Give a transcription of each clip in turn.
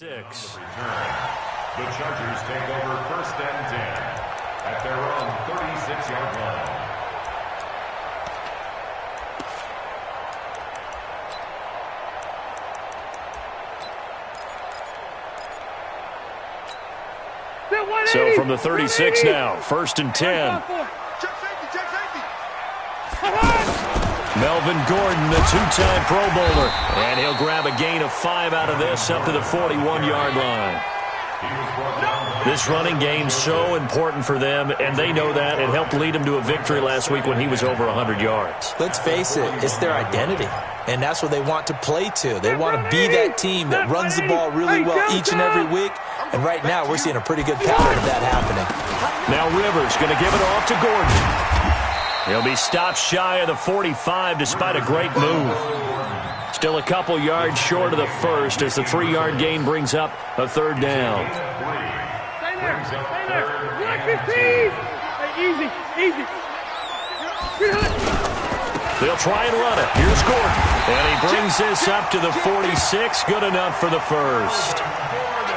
6. The Chargers take over 1st and 10 at their own 36-yard line. So from the 36 now, 1st and 10. Melvin Gordon, the two-time Pro Bowler. And he'll grab a gain of 5 out of this up to the 41-yard line. This running game's so important for them, and they know that. It helped lead them to a victory last week when he was over 100 yards. Let's face it, it's their identity, and that's what they want to play to. They want to be that team that runs the ball really well each and every week, and right now we're seeing a pretty good pattern of that happening. Now Rivers going to give it off to Gordon. He'll be stopped shy of the 45 despite a great move. Still a couple yards short of the first as the 3-yard gain brings up a 3rd down. Stay there. Stay there. Black 15. Hey, easy. They'll try and run it. Here's Gordon. And he brings this up to the 46. Good enough for the first.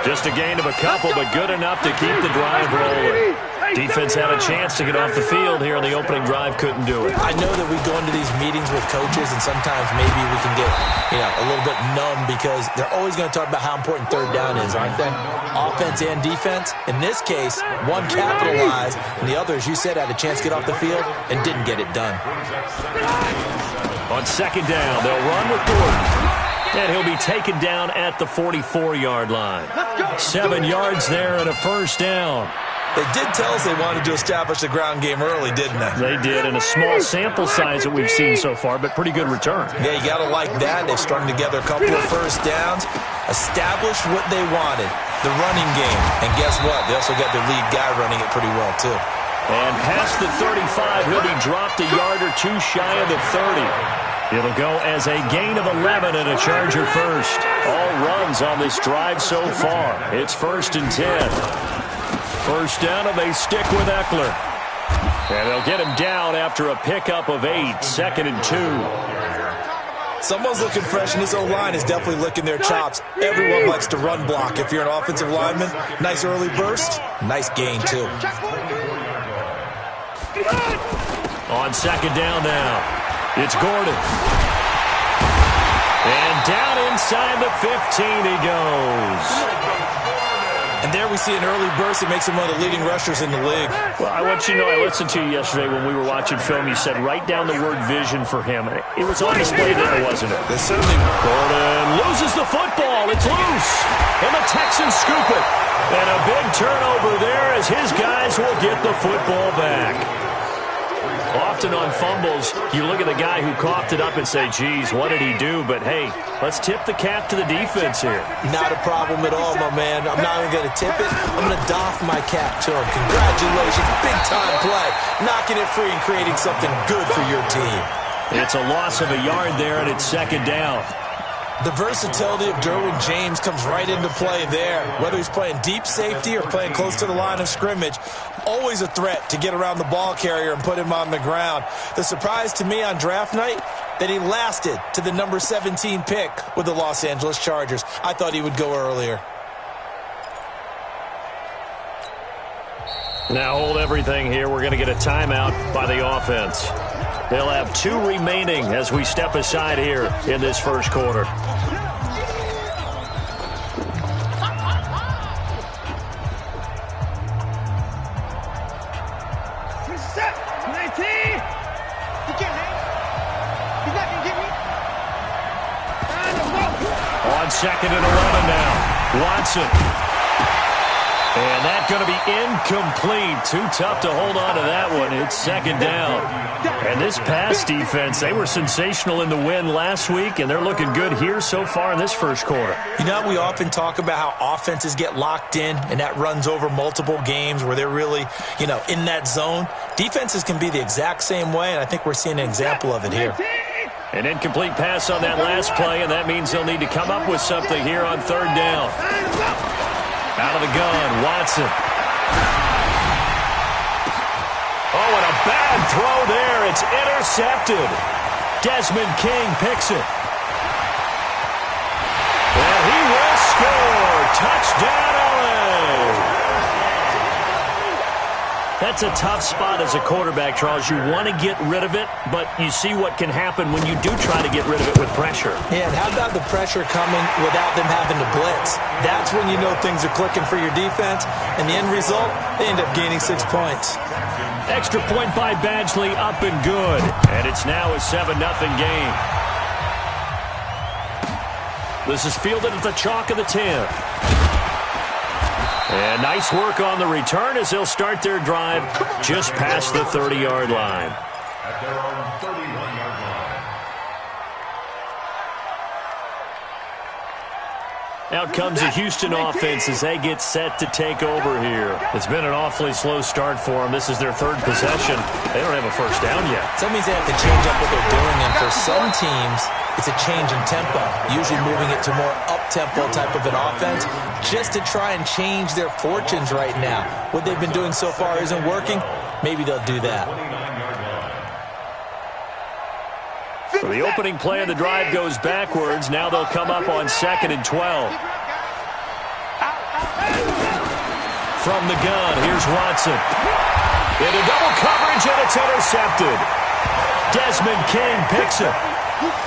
Just a gain of a couple, but good enough to keep the drive rolling. Defense had a chance to get off the field here on the opening drive, couldn't do it. I know that we go into these meetings with coaches, and sometimes maybe we can get, a little bit numb because they're always going to talk about how important 3rd down is, aren't they? Offense and defense. In this case, one capitalized, and the other, as you said, had a chance to get off the field and didn't get it done. On 2nd down, they'll run with Gordon. And he'll be taken down at the 44-yard line. 7 yards there and a 1st down. They did tell us they wanted to establish the ground game early, didn't they? They did, in a small sample size that we've seen so far, but pretty good return. Yeah, you got to like that. They've strung together a couple of 1st downs, established what they wanted, the running game. And guess what? They also got their lead guy running it pretty well, too. And past the 35, he'll be dropped a yard or two shy of the 30. It'll go as a gain of 11 and a Charger first. All runs on this drive so far. It's 1st and 10. 1st down, and they stick with Eckler. And they'll get him down after a pickup of 8. 2nd and 2. Someone's looking fresh, and this O-line is definitely licking their chops. Everyone likes to run block. If you're an offensive lineman, nice early burst, nice gain, too. On 2nd down now, it's Gordon. And down inside the 15 he goes. And there we see an early burst that makes him one of the leading rushers in the league. Well, I want you to know, I listened to you yesterday when we were watching film. You said write down the word vision for him. It was on display there, wasn't it? They certainly. Gordon loses the football. It's loose. And the Texans scoop it. And a big turnover there as his guys will get the football back. Often on fumbles, you look at the guy who coughed it up and say, geez, what did he do? But, hey, let's tip the cap to the defense here. Not a problem at all, my man. I'm not even going to tip it. I'm going to doff my cap to him. Congratulations. Big-time play. Knocking it free and creating something good for your team. It's a loss of a yard there, and it's 2nd down. The versatility of Derwin James comes right into play there. Whether he's playing deep safety or playing close to the line of scrimmage, always a threat to get around the ball carrier and put him on the ground. The surprise to me on draft night, that he lasted to the number 17 pick with the Los Angeles Chargers. I thought he would go earlier. Now hold everything here. We're going to get a timeout by the offense. They'll have 2 remaining as we step aside here in this 1st quarter. On 2nd and 11 now. Watson. And that's going to be incomplete. Too tough to hold on to that one. It's 2nd down. And this pass defense, they were sensational in the win last week, and they're looking good here so far in this 1st quarter. You know, we often talk about how offenses get locked in, and that runs over multiple games where they're really, in that zone. Defenses can be the exact same way, and I think we're seeing an example of it here. An incomplete pass on that last play, and that means they'll need to come up with something here on 3rd down. Out of the gun, Watson. Oh, and a bad throw there. It's intercepted. Desmond King picks it. And he will score. touchdown, LA! That's a tough spot as a quarterback, Charles. You want to get rid of it, but you see what can happen when you do try to get rid of it with pressure. Yeah, and how about the pressure coming without them having to blitz? That's when you know things are clicking for your defense, and the end result, they end up gaining 6 points. Extra point by Badgley, up and good. And it's now a 7-0 game. This is fielded at the chalk of the 10. And nice work on the return as they'll start their drive just past the 30-yard line. At their own 31-yard line. Out comes the Houston offense as they get set to take over here. It's been an awfully slow start for them. This is their third possession. They don't have a first down yet. So that means they have to change up what they're doing, and for some teams, it's a change in tempo, usually moving it to more up-tempo type of an offense just to try and change their fortunes right now. What they've been doing so far isn't working. Maybe they'll do that. So the opening play of the drive goes backwards. Now they'll come up on 2nd and 12. From the gun, here's Watson. Into double coverage, and it's intercepted. Desmond King picks it.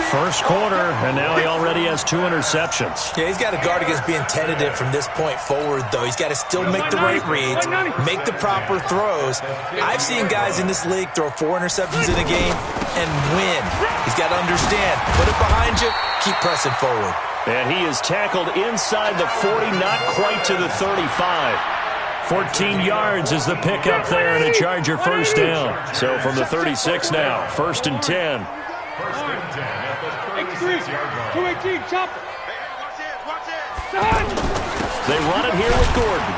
First quarter, and now he already has 2 interceptions. Yeah, he's got to guard against being tentative from this point forward, though. He's got to still make the right reads, make the proper throws. I've seen guys in this league throw 4 interceptions in a game and win. He's got to understand, put it behind you, keep pressing forward. And he is tackled inside the 40, not quite to the 35. 14 yards is the pickup there, and a Charger first down. So from the 36 now, 1st and 10. First and 10 at the 36-yard line. 218, chop it. They run it here with Gordon.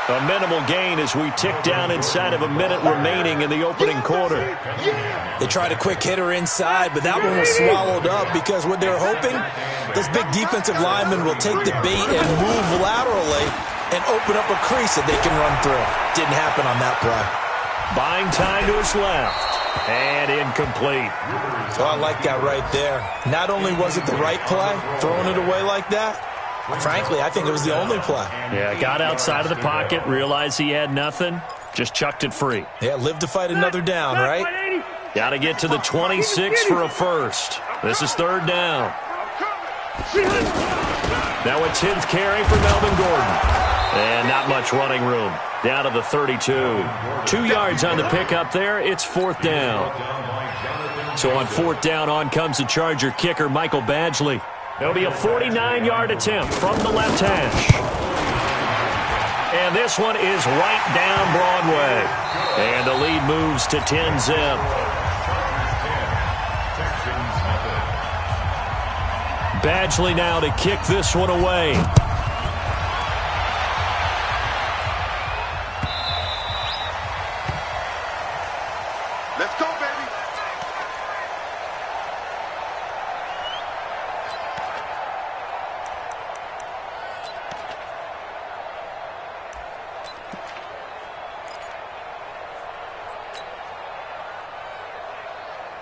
A minimal gain as we tick down inside of a minute remaining in the opening quarter. They tried a quick hitter inside, but that one was swallowed up because what they're hoping, those big defensive linemen will take the bait and move laterally and open up a crease that they can run through. Didn't happen on that play. Buying time to his left. And incomplete. So I like that right there. Not only was it the right play, throwing it away like that, frankly, I think it was the only play. Yeah, got outside of the pocket, realized he had nothing, just chucked it free. Yeah, live to fight another down, right? Got to get to the 26 for a first. This is 3rd down. Now a 10th carry for Melvin Gordon. And not much running room. Down to the 32. 2 yards on the pickup there. It's 4th down. So on 4th down, on comes the Charger kicker, Michael Badgley. It'll be a 49-yard attempt from the left hash. And this one is right down Broadway. And the lead moves to 10-zip. Badgley now to kick this one away. Let's go, baby.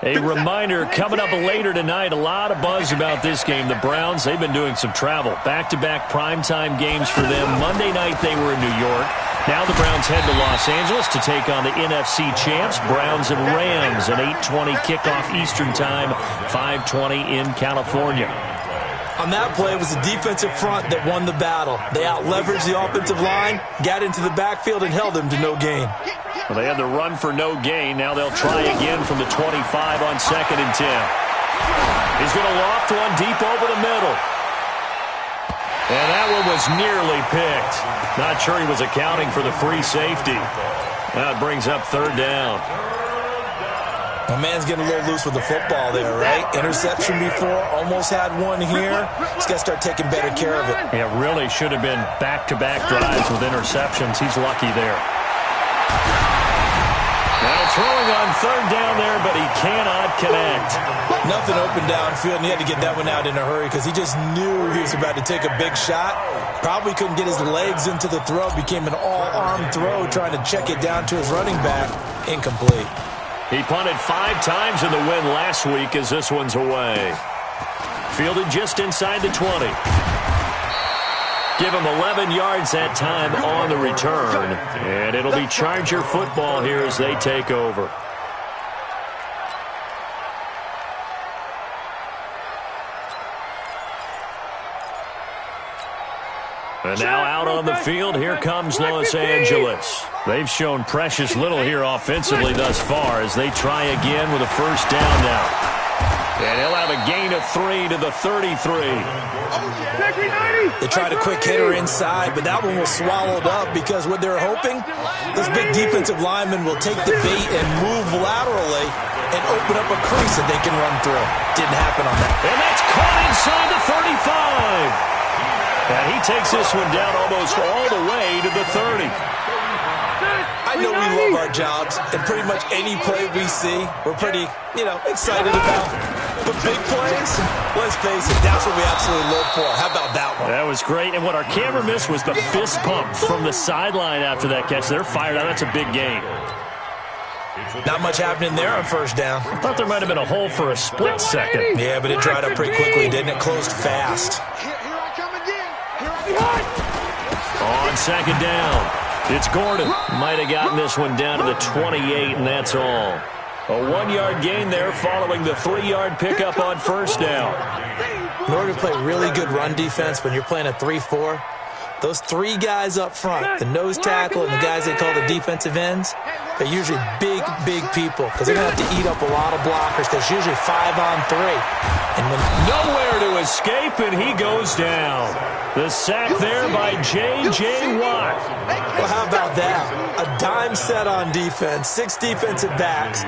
A reminder, coming up later tonight, a lot of buzz about this game. The Browns, they've been doing some travel. Back-to-back primetime games for them. Monday night they were in New York. Now the Browns head to Los Angeles to take on the NFC champs, Browns and Rams, an 8:20 kickoff Eastern time, 5:20 in California. On that play, it was the defensive front that won the battle. They out-leveraged the offensive line, got into the backfield, and held them to no gain. Well, they had the run for no gain. Now they'll try again from the 25 on 2nd and 10. He's going to loft one deep over the middle. And that one was nearly picked. Not sure he was accounting for the free safety. That brings up 3rd down. My man's getting a little loose with the football there, right? Interception before, almost had one here. He's got to start taking better care of it. Yeah, really should have been back-to-back drives with interceptions. He's lucky there. Now throwing on 3rd down there, but he cannot connect. Nothing open downfield, and he had to get that one out in a hurry because he just knew he was about to take a big shot. Probably couldn't get his legs into the throw. Became an all-arm throw, trying to check it down to his running back. Incomplete. He punted 5 times in the win last week as this one's away. Fielded just inside the 20. Give him 11 yards that time on the return. And it'll be Charger football here as they take over. And now out on the field, here comes Los Angeles. They've shown precious little here offensively thus far as they try again with a first down now. And he'll have a gain of 3 to the 33. They tried a quick hitter inside, but that one was swallowed up because what they're hoping, this big defensive lineman will take the bait and move laterally and open up a crease that they can run through. Didn't happen on that. And that's caught inside the 35. And he takes this one down almost all the way to the 30. I know we love our jobs, and pretty much any play we see, we're pretty, excited about. But big plays, let's face it, that's what we absolutely live for. How about that one? That was great. And what our camera missed was the fist pump from the sideline after that catch. They're fired out. That's a big gain. Not much happening there on first down. I thought there might have been a hole for a split second. Yeah, but it dried up pretty quickly, didn't it? Closed fast. On second down, it's Gordon. Might have gotten this one down to the 28, and that's all. A 1-yard gain there following the 3-yard pickup on first down. In order to play really good run defense when you're playing a 3-4, those 3 guys up front, the nose tackle and the guys they call the defensive ends, they're usually big, big people because they're going to have to eat up a lot of blockers because it's usually 5 on 3. And when nowhere to escape, and he goes down. The sack there by J.J. Watt. Well, how about that? A dime set on defense, 6 defensive backs.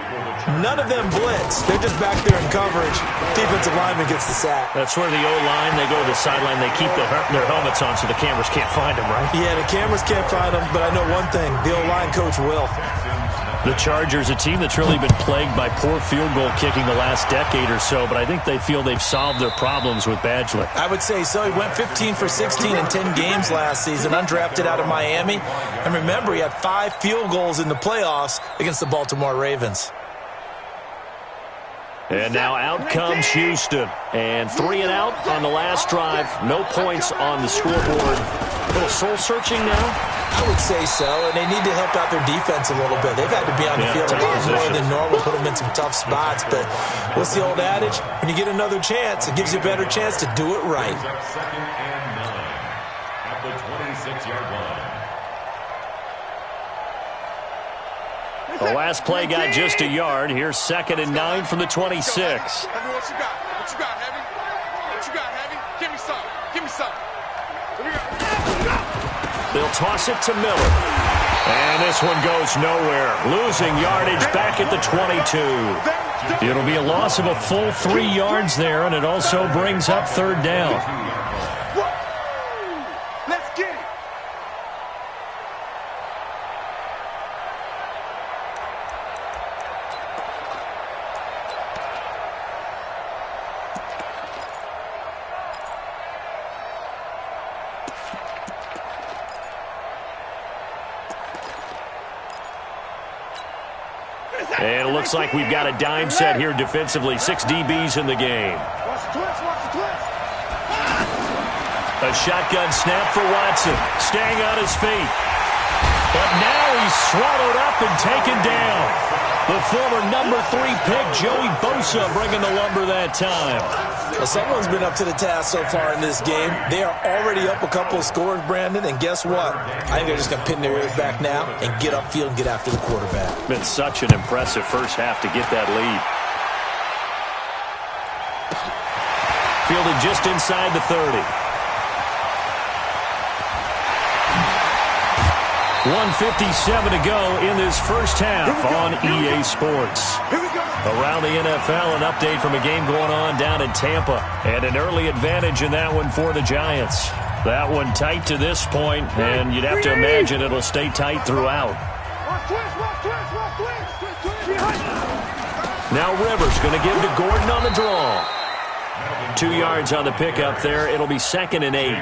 None of them blitz. They're just back there in coverage. Defensive lineman gets the sack. That's where the O-line, they go to the sideline, they keep their helmets on so the cameras can't find them, right? Yeah, the cameras can't find them, but I know one thing. The O-line coach will. The Chargers, a team that's really been plagued by poor field goal kicking the last decade or so, but I think they feel they've solved their problems with Badgley. I would say so. He went 15 for 16 in 10 games last season, undrafted out of Miami. And remember, he had 5 field goals in the playoffs against the Baltimore Ravens. And now out comes Houston. And 3 and out on the last drive. No points on the scoreboard. A little soul-searching now? I would say so, and they need to help out their defense a little bit. They've had to be on the field a lot more than normal, put them in some tough spots. But what's the old adage? When you get another chance, it gives you a better chance to do it right. Second and 9 at the 26-yard line. The last play got just a yard. Here's 2nd and 9 from the 26. What you got? What you got, Heavy? What you got, Heavy? Give me some. Give me some. They'll toss it to Miller. And this one goes nowhere. Losing yardage back at the 22. It'll be a loss of a full 3 yards there, and it also brings up 3rd down. Let's get it. And it looks like we've got a dime set here defensively. 6 DBs in the game. A shotgun snap for Watson. Staying on his feet. But now he's swallowed up and taken down. The former number 3 pick, Joey Bosa, bringing the lumber that time. Well, someone's been up to the task so far in this game. They are already up a couple of scores, Brandon, and guess what? I think they're just going to pin their ears back now and get upfield and get after the quarterback. Been such an impressive first half to get that lead. Fielded just inside the 30. 1:57 to go in this first half on EA Sports. Around the NFL, an update from a game going on down in Tampa. And an early advantage in that one for the Giants. That one tight to this point, and you'd have to imagine it'll stay tight throughout. Now Rivers going to give to Gordon on the draw. 2 yards on the pickup there. It'll be 2nd and 8.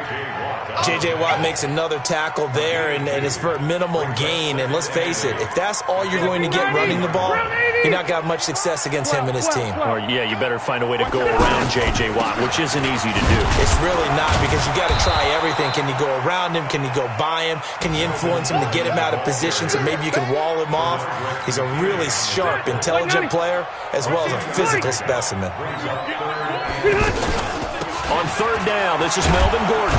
J.J. Watt makes another tackle there, and it's for a minimal gain. And let's face it, if that's all you're going to get running the ball, you're not going to have much success against him and his team. Or, yeah, you better find a way to go around J.J. Watt, which isn't easy to do. It's really not, because you got to try everything. Can you go around him? Can you go by him? Can you influence him to get him out of position so maybe you can wall him off? He's a really sharp, intelligent player as well as a physical specimen. On third down, this is Melvin Gordon.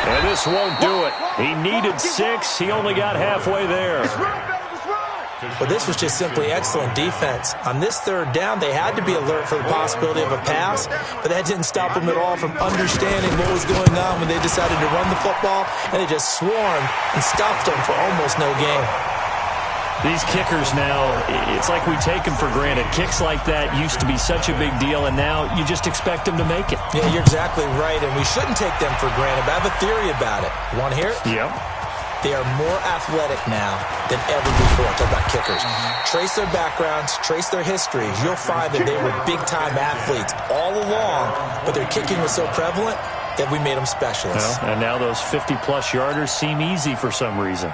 And this won't do it. He needed 6. He only got halfway there. But this was just simply excellent defense. On this third down, they had to be alert for the possibility of a pass, but that didn't stop them at all from understanding what was going on when they decided to run the football, and they just swarmed and stopped them for almost no gain. These kickers now, it's like we take them for granted. Kicks like that used to be such a big deal, and now you just expect them to make it. Yeah, you're exactly right, and we shouldn't take them for granted, but I have a theory about it. You want to hear it? Yep. They are more athletic now than ever before. Talk about kickers. Trace their backgrounds, trace their histories. You'll find that they were big-time athletes all along, but their kicking was so prevalent that we made them specialists. Well, and now those 50-plus yarders seem easy for some reason.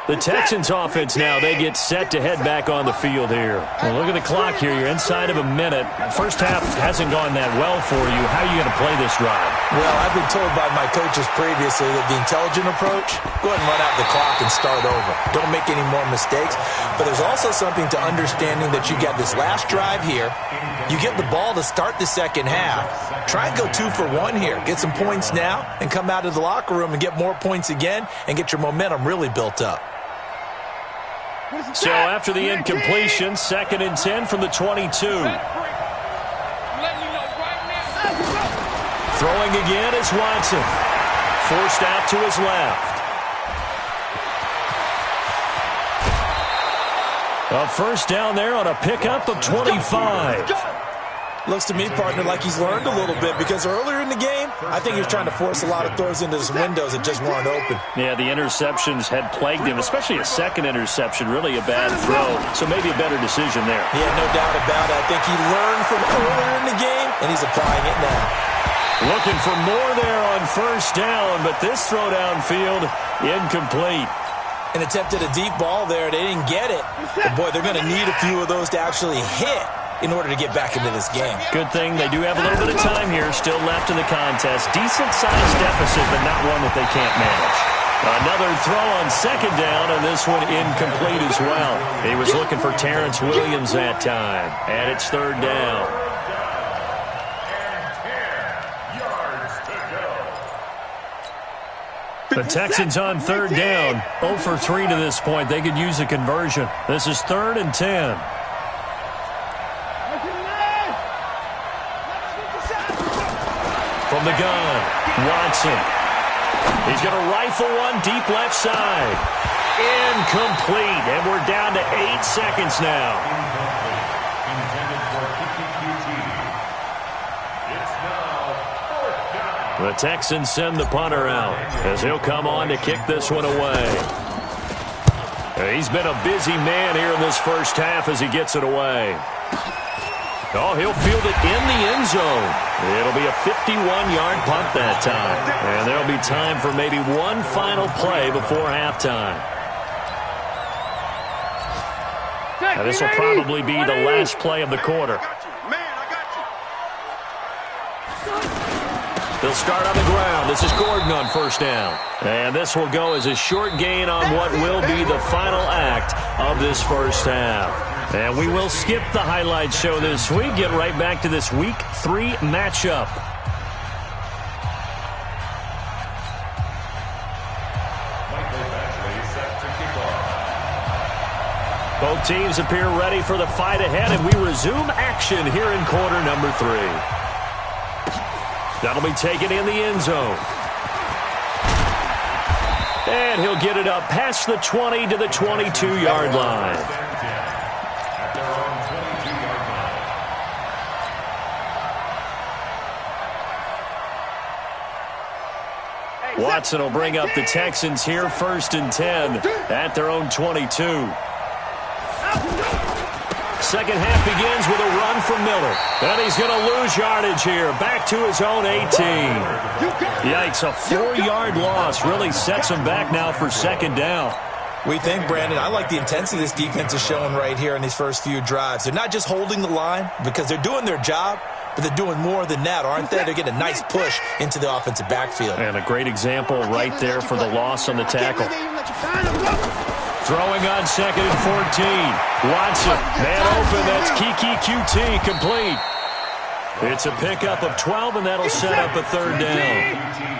The Texans offense now, they get set to head back on the field here. Well, look at the clock here. You're inside of a minute. First half hasn't gone that well for you. How are you going to play this drive? Well, I've been told by my coaches previously that the intelligent approach, go ahead and run out the clock and start over. Don't make any more mistakes. But there's also something to understanding that you got this last drive here. You get the ball to start the second half. Try and go 2 for 1 here. Get some points now and come out of the locker room and get more points again and get your momentum really built up. So after the incompletion, 2nd and 10 from the 22. Throwing again is Watson. Forced out to his left. A first down there on a pickup of 25. Looks to me, partner, like he's learned a little bit, because earlier in the game, I think he was trying to force a lot of throws into his windows that just weren't open. Yeah, the interceptions had plagued him, especially a second interception, really a bad throw. So maybe a better decision there. Yeah, no doubt about it. I think he learned from earlier in the game, and he's applying it now. Looking for more there on first down, but this throw downfield, incomplete. And attempted a deep ball there. They didn't get it. But, boy, they're going to need a few of those to actually hit in order to get back into this game. Good thing they do have a little bit of time here still left in the contest. Decent-sized deficit, but not one that they can't manage. Another throw on second down, and this one incomplete as well. He was looking for Terrence Williams that time, and it's third down. The Texans on third down, 0 for 3 to this point. They could use a conversion. This is 3rd and 10. From the gun, Watson. He's going to rifle one deep left side. Incomplete, and we're down to 8 seconds now. The Texans send the punter out as he'll come on to kick this one away. He's been a busy man here in this first half as he gets it away. Oh, he'll field it in the end zone. It'll be a 51-yard punt that time. And there'll be time for maybe one final play before halftime. Now, this will probably be the last play of the quarter. They'll start on the ground. This is Gordon on first down. And this will go as a short gain on what will be the final act of this first half. And we will skip the highlight show this week. Get right back to this Week 3 matchup. Both teams appear ready for the fight ahead, and we resume action here in quarter number 3. That'll be taken in the end zone. And he'll get it up past the 20 to the 22-yard line. Watson will bring up the Texans here, 1st and 10 at their own 22. Second half begins with a run from Miller. And he's going to lose yardage here, back to his own 18. Yikes, a 4-yard loss really sets him back now for second down. We think, Brandon, I like the intensity this defense is showing right here in these first few drives. They're not just holding the line because they're doing their job, but they're doing more than that, aren't they? They're getting a nice push into the offensive backfield. And a great example right there for the loss on the tackle. Throwing on 2nd and 14. Watson, man open, that's Kiki QT, complete. It's a pickup of 12, and that'll set up a 3rd down.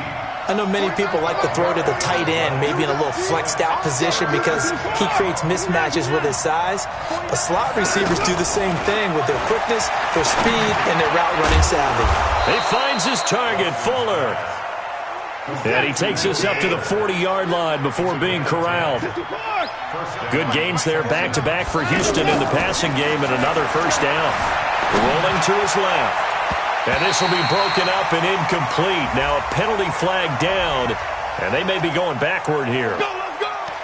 I know many people like to throw to the tight end, maybe in a little flexed out position because he creates mismatches with his size. But slot receivers do the same thing with their quickness, their speed, and their route running savvy. He finds his target, Fuller. And he takes us up to the 40-yard line before being corralled. Good gains there back-to-back for Houston in the passing game, and another 1st down. Rolling to his left. And this will be broken up and incomplete. Now a penalty flag down, and they may be going backward here.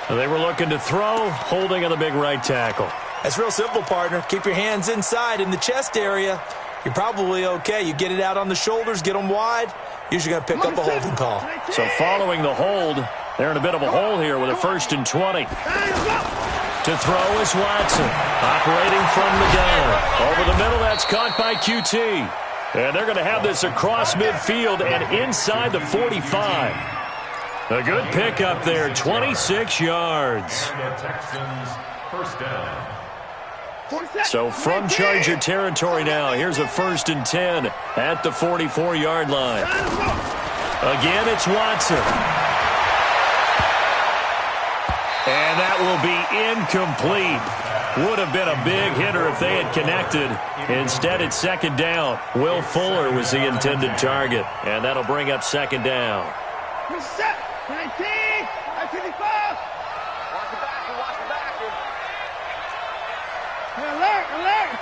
They were looking to throw, holding on the big right tackle. That's real simple, partner. Keep your hands inside in the chest area. You're probably okay. You get it out on the shoulders, get them wide. Usually going to pick up a holding call. So following the hold, they're in a bit of a hole here with a 1st and 20. To throw is Watson, operating from the gun. Over the middle, that's caught by QT. And they're going to have this across midfield and inside the 45. A good pickup there, 26 yards. And the Texans, 1st down. So from Charger territory now, here's a 1st and 10 at the 44-yard line. Again, it's Watson. And that will be incomplete. Would have been a big hitter if they had connected. Instead, it's 2nd down. Will Fuller was the intended target, and that'll bring up 2nd down. Reset. 19. 25. Alert.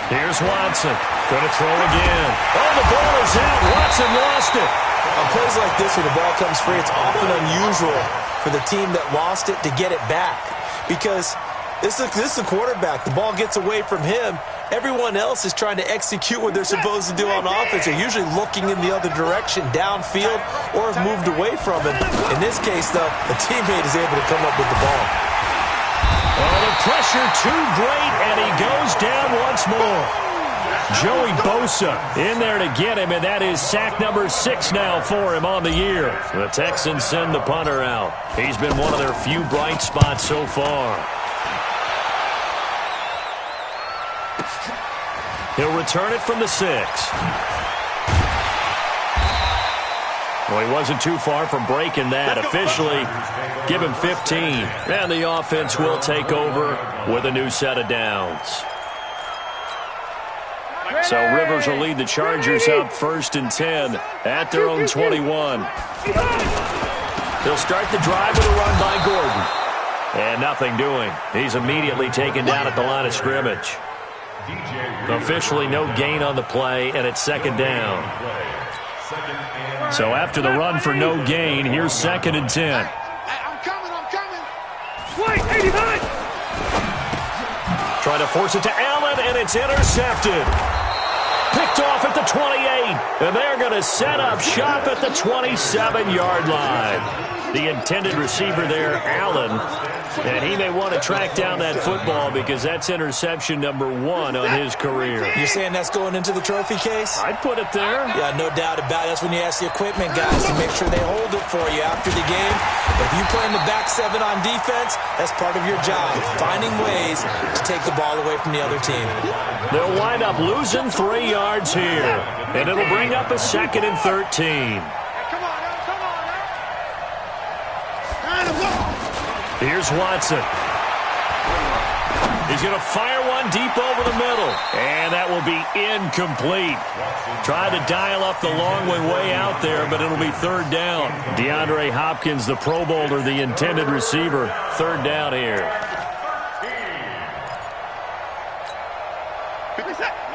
Here's Watson. Going to throw again. Oh, the ball is out. Watson lost it. On plays like this, when the ball comes free, it's often unusual for the team that lost it to get it back. Because this is the quarterback. The ball gets away from him. Everyone else is trying to execute what they're supposed to do on offense. They're usually looking in the other direction, downfield, or have moved away from him. In this case, though, the teammate is able to come up with the ball. Oh, the pressure too great, and he goes down once more. Joey Bosa in there to get him, and that is sack number 6 now for him on the year. The Texans send the punter out. He's been one of their few bright spots so far. He'll return it from the 6. Well, he wasn't too far from breaking that. Officially, give him 15. And the offense will take over with a new set of downs. So Rivers will lead the Chargers up 1st and 10 at their own 21. They'll start the drive with a run by Gordon. And nothing doing. He's immediately taken down at the line of scrimmage. Officially no gain on the play, and it's 2nd down. So after the run for no gain, here's 2nd and 10. I'm coming. Wait, 89. Trying to force it to Allen, and it's intercepted. Picked off at the 28, and they're going to set up shop at the 27-yard line. The intended receiver there, Allen, and he may want to track down that football because that's interception number 1 on his career. You're saying that's going into the trophy case? I'd put it there. Yeah, no doubt about it. That's when you ask the equipment guys to make sure they hold it for you after the game. But if you play in the back 7 on defense, that's part of your job, finding ways to take the ball away from the other team. They'll wind up losing 3 yards here, and it'll bring up a 2nd and 13. Here's Watson. He's going to fire one deep over the middle, and that will be incomplete. Tried to dial up the long way out there, but it'll be 3rd down. DeAndre Hopkins, the Pro Bowler, the intended receiver. 3rd down here.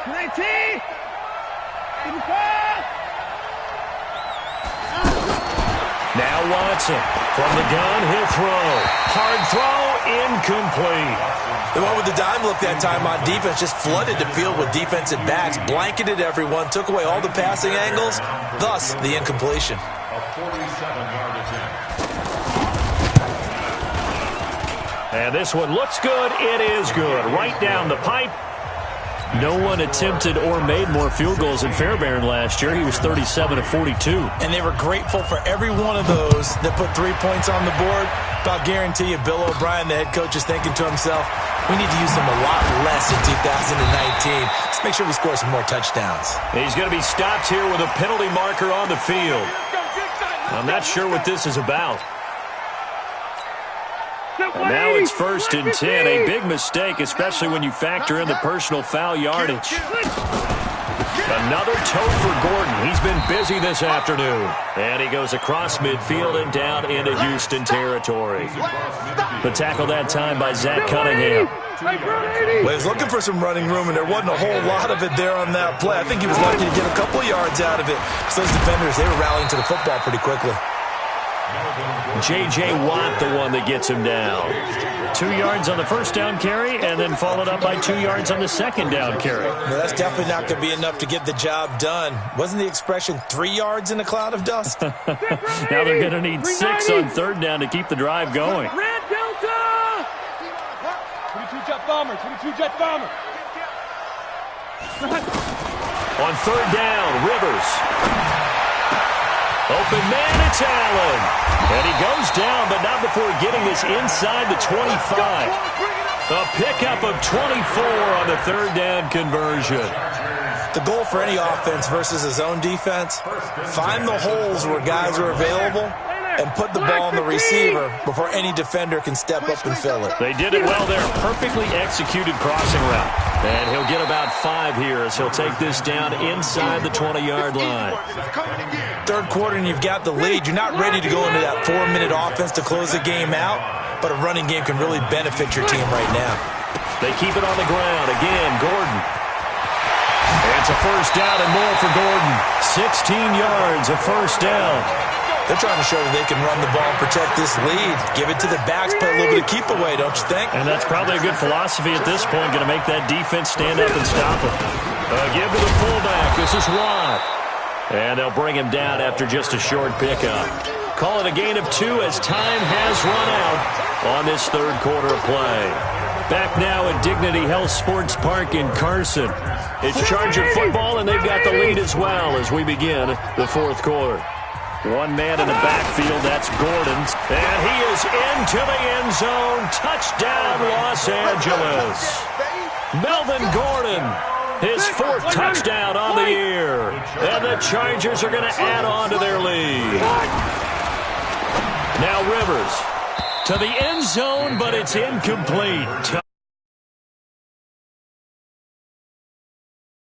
19. 85. Now Watson from the gun, he'll throw. Hard throw, incomplete. The one with the dime look that time on defense just flooded the field with defensive backs, blanketed everyone, took away all the passing angles, thus the incompletion. A 47-yard attempt. And this one looks good. It is good. Right down the pipe. No one attempted or made more field goals than Fairbairn last year. He was 37 of 42. And they were grateful for every one of those that put 3 points on the board. But I'll guarantee you, Bill O'Brien, the head coach, is thinking to himself, we need to use them a lot less in 2019. Let's make sure we score some more touchdowns. He's going to be stopped here with a penalty marker on the field. I'm not sure what this is about. And now it's 1st and 10. A big mistake, especially when you factor in the personal foul yardage. Another toe for Gordon. He's been busy this afternoon. And he goes across midfield and down into Houston territory. The tackle that time by Zach Cunningham. Well, he was looking for some running room, and there wasn't a whole lot of it there on that play. I think he was lucky to get a couple yards out of it. So those defenders, they were rallying to the football pretty quickly. J.J. Watt, the one that gets him down. 2 yards on the first down carry, and then followed up by 2 yards on the second down carry. Well, that's definitely not going to be enough to get the job done. Wasn't the expression 3 yards in a cloud of dust? Now they're going to need 6 on 3rd down to keep the drive going. Red Delta! 22 jet bomber, 22 jet bomber. On 3rd down, Rivers. Open man, it's Allen. And he goes down, but not before getting this inside the 25. A pickup of 24 on the 3rd down conversion. The goal for any offense versus his own defense, find the holes where guys are available and put the ball on the receiver before any defender can step up and fill it. They did it well there. Perfectly executed crossing route. And he'll get about 5 here as he'll take this down inside the 20-yard line. 3rd quarter and you've got the lead. You're not ready to go into that 4-minute offense to close the game out, but a running game can really benefit your team right now. They keep it on the ground. Again, Gordon. It's a 1st down and more for Gordon. 16 yards, a 1st down. They're trying to show that they can run the ball and protect this lead. Give it to the backs, play a little bit of keep away, don't you think? And that's probably a good philosophy at this point, going to make that defense stand up and stop it. Give to the fullback. This is Watt. And they'll bring him down after just a short pickup. Call it a gain of 2 as time has run out on this 3rd quarter of play. Back now at Dignity Health Sports Park in Carson. It's Charger football, and they've got the lead as well as we begin the 4th quarter. One man in the backfield, that's Gordon. And he is into the end zone. Touchdown, Los Angeles. Melvin Gordon, his 4th touchdown on the year. And the Chargers are going to add on to their lead. Now Rivers to the end zone, but it's incomplete.